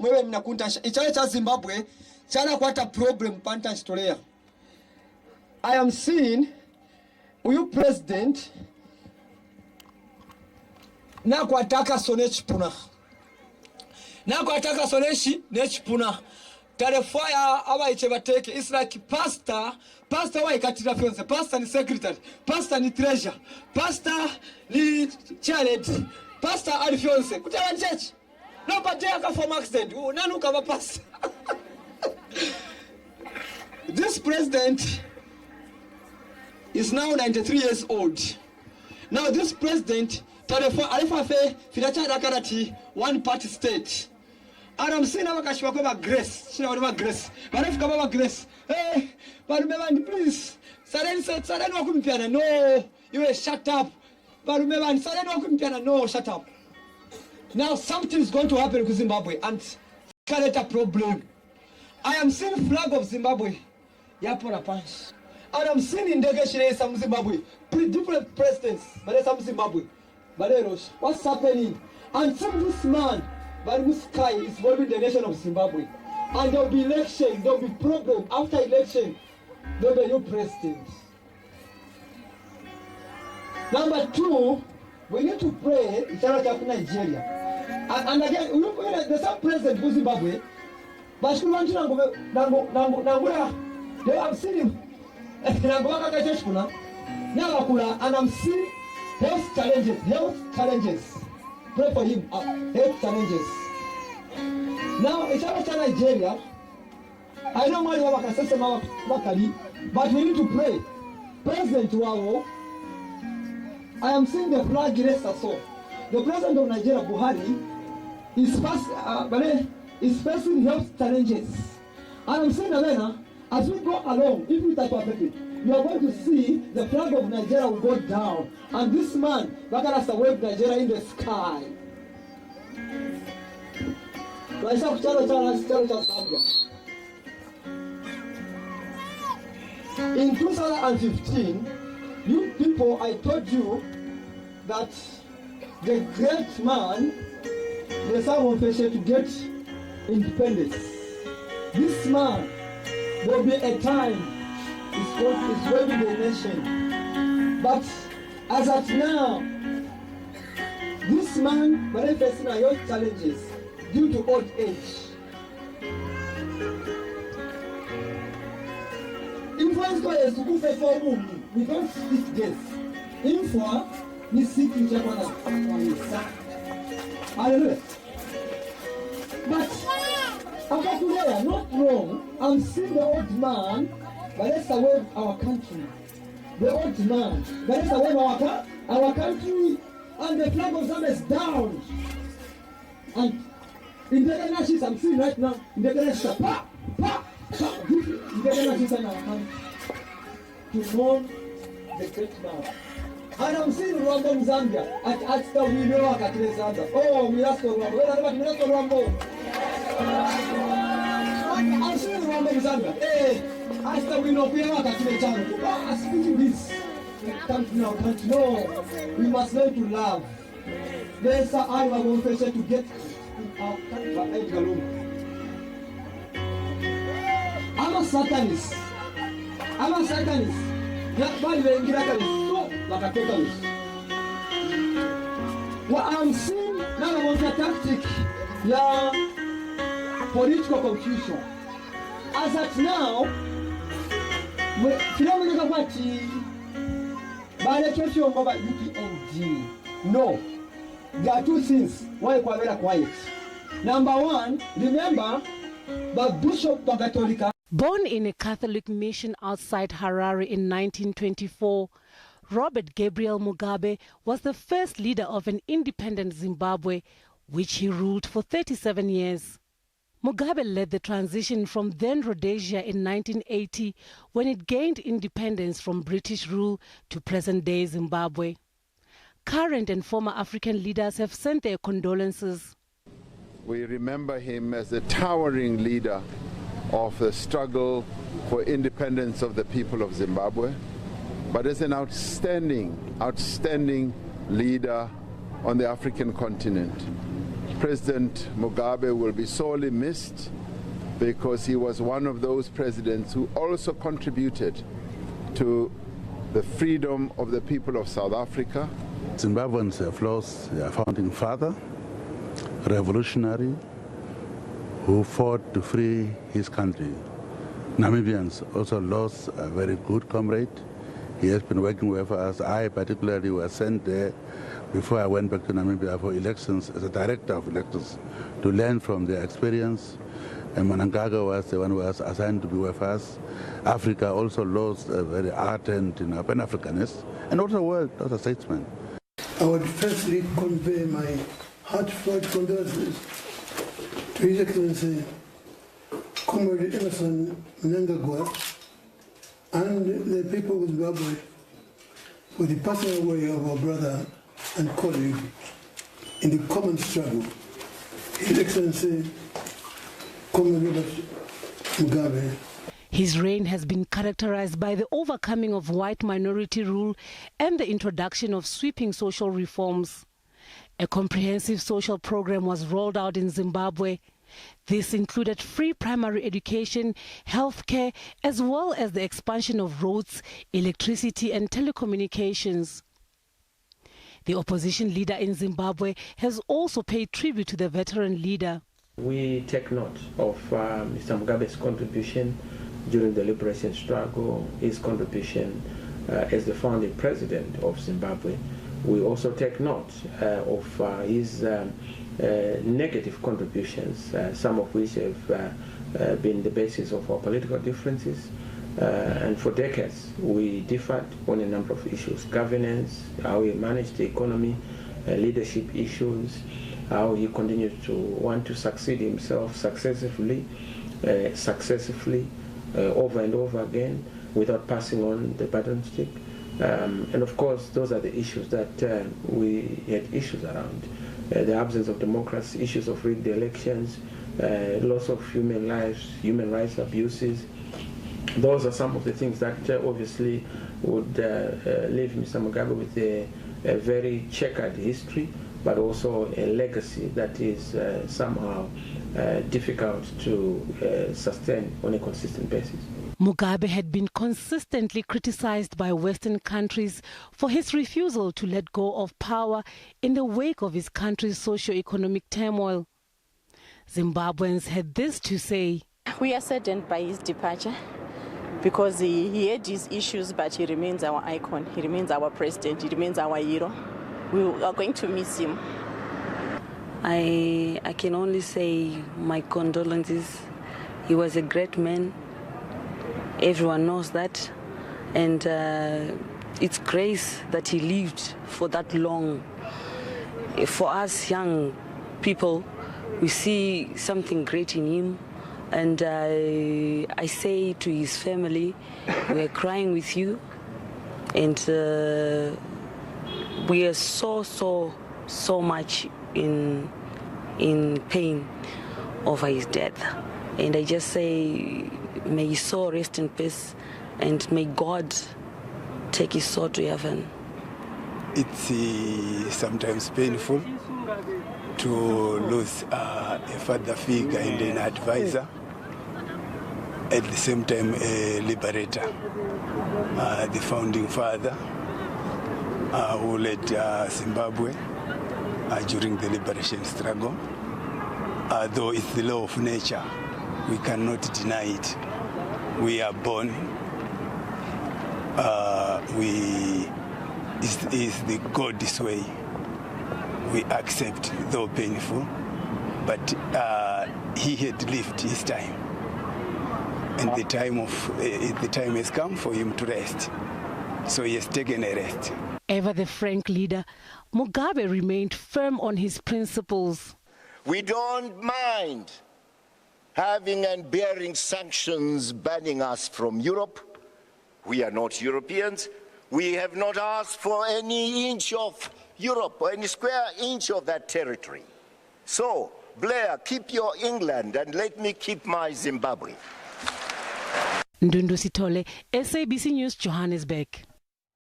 mwewe mnakuntasha ichale cha Zimbabwe chana kwata problem panta stolea. I am seeing uyu president na kwataka sonechipuna na kwataka sonechi nechipuna tarefaya aba iche bateke. It's like pastor wa ikatira fiance, pastor ni secretary, pastor ni treasurer, pastor ni charity, pastor ali fiance kutala church no pateka from accident nanu kama pastor. This president is now 93 years old. Now this president tarefa alifa fe fidacha dakarati one party state. Adam sina wakashwa kwa grace. Sina wale grace. Barafu kama grace. Hey, barumebani please. Sareni wakumpiana. No, you shut up. Barumebani sareni wakumpiana. No, shut up. Now something is going to happen in Zimbabwe and create a problem. I am seeing flag of Zimbabwe. Yapora punch. And I'm seeing in some Zimbabwe. Different presidents. But some Zimbabwe. What's happening? And some this man Sky is involving the nation of Zimbabwe. And there will be election, there will be problem. After election, there will be new president. Number 2, we need to pray in Nigeria. And again, the same president of Zimbabwe, but I'm seeing him. And I'm seeing health challenges. Pray for him. Health challenges. Now, it's about Nigeria. I don't mind what I can say, but we need to pray. President Wao, I am seeing the flag raised also. The president of Nigeria, Buhari, is facing health challenges. And I'm saying, as we go along, if we type perfectly, you are going to see the flag of Nigeria will go down. And this man, Bakara wave Nigeria in the sky. In 2015, you people, I told you that the great man, the son of Feshe to get independence. This man, there will be a time it's waving the nation. But as at now, this man is facing a huge challenges due to old age. Influence is to go for whom we don't speak this. Info is seeking Japan. Hallelujah. But after today, I'm not wrong. I'm seeing the old man. But let's away our country. The old man. But let's away our country. And the flag of Zambia is down. And in the energy I'm seeing right now, in the energy, in the energy to mourn the great man. And I'm seeing Rwanda in Zambia. At the we know at Zambia. Oh, Mirasto Rwanda. Where are Mirasto Rwanda? I'm seeing Rwanda in Zambia. Hey. After we know we are not actually trying to speaking this country now, country. No, we must learn to love. There's a I want to get our country. I'm a satanist. Not by the Inglaterra, no, like a totalist. What I'm seeing now, I want a tactic, political confusion. As at now, no, there are two things why we are very quiet. Number 1, remember the Bishop Catholic. Born in a Catholic mission outside Harare in 1924, Robert Gabriel Mugabe was the first leader of an independent Zimbabwe, which he ruled for 37 years. Mugabe led the transition from then Rhodesia in 1980 when it gained independence from British rule to present-day Zimbabwe. Current and former African leaders have sent their condolences. We remember him as a towering leader of the struggle for independence of the people of Zimbabwe, but as an outstanding leader on the African continent. President Mugabe will be sorely missed because he was one of those presidents who also contributed to the freedom of the people of South Africa. Zimbabweans have lost their founding father, revolutionary, who fought to free his country. Namibians also lost a very good comrade. He has been working with us. I particularly was sent there before I went back to Namibia for elections as a director of elections to learn from their experience. And Mnangagwa was the one who was assigned to be with us. Africa also lost a very ardent Pan-Africanist and also world as a statesman. I would firstly convey my heartfelt condolences to His Excellency Comrade Emerson Mnangagwa and the people of Zimbabwe for the passing away of our brother and colleague in the common struggle. His Excellency Comrade Mugabe. His reign has been characterized by the overcoming of white minority rule and the introduction of sweeping social reforms. A comprehensive social program was rolled out in Zimbabwe. This included free primary education, healthcare, as well as the expansion of roads, electricity and telecommunications. The opposition leader in Zimbabwe has also paid tribute to the veteran leader. We take note of Mr. Mugabe's contribution during the liberation struggle, his contribution as the founding president of Zimbabwe. We also take note of his negative contributions, some of which have been the basis of our political differences. And for decades, we differed on a number of issues: governance, how he managed the economy, leadership issues, how he continued to want to succeed himself successively, over and over again, without passing on the baton stick. And of course, those are the issues that we had issues around. The absence of democracy, issues of rigged elections, loss of human lives, human rights abuses. Those are some of the things that obviously would leave Mr. Mugabe with a very checkered history, but also a legacy that is somehow difficult to sustain on a consistent basis. Mugabe had been consistently criticized by Western countries for his refusal to let go of power in the wake of his country's socio-economic turmoil. Zimbabweans had this to say. We are saddened by his departure because he had his issues, but he remains our icon, he remains our president, he remains our hero. We are going to miss him. I can only say my condolences. He was a great man. Everyone knows that. And it's grace that he lived for that long. For us young people, we see something great in him. And I say to his family, we're crying with you. And we are so much in pain over his death. And I just say, may his soul rest in peace, and may God take his soul to heaven. It's sometimes painful to lose a father figure and an advisor, at the same time a liberator, the founding father who led Zimbabwe during the liberation struggle. Though it's the law of nature, we cannot deny it. We are born. Is the God's way. We accept, though painful, but he had lived his time, and the time has come for him to rest. So he has taken a rest. Ever the frank leader, Mugabe remained firm on his principles. We don't mind having and bearing sanctions banning us from Europe. We are not Europeans. We have not asked for any inch of Europe or any square inch of that territory. So, Blair, keep your England and let me keep my Zimbabwe. Ndundu Sitole, SABC News, Johannesburg.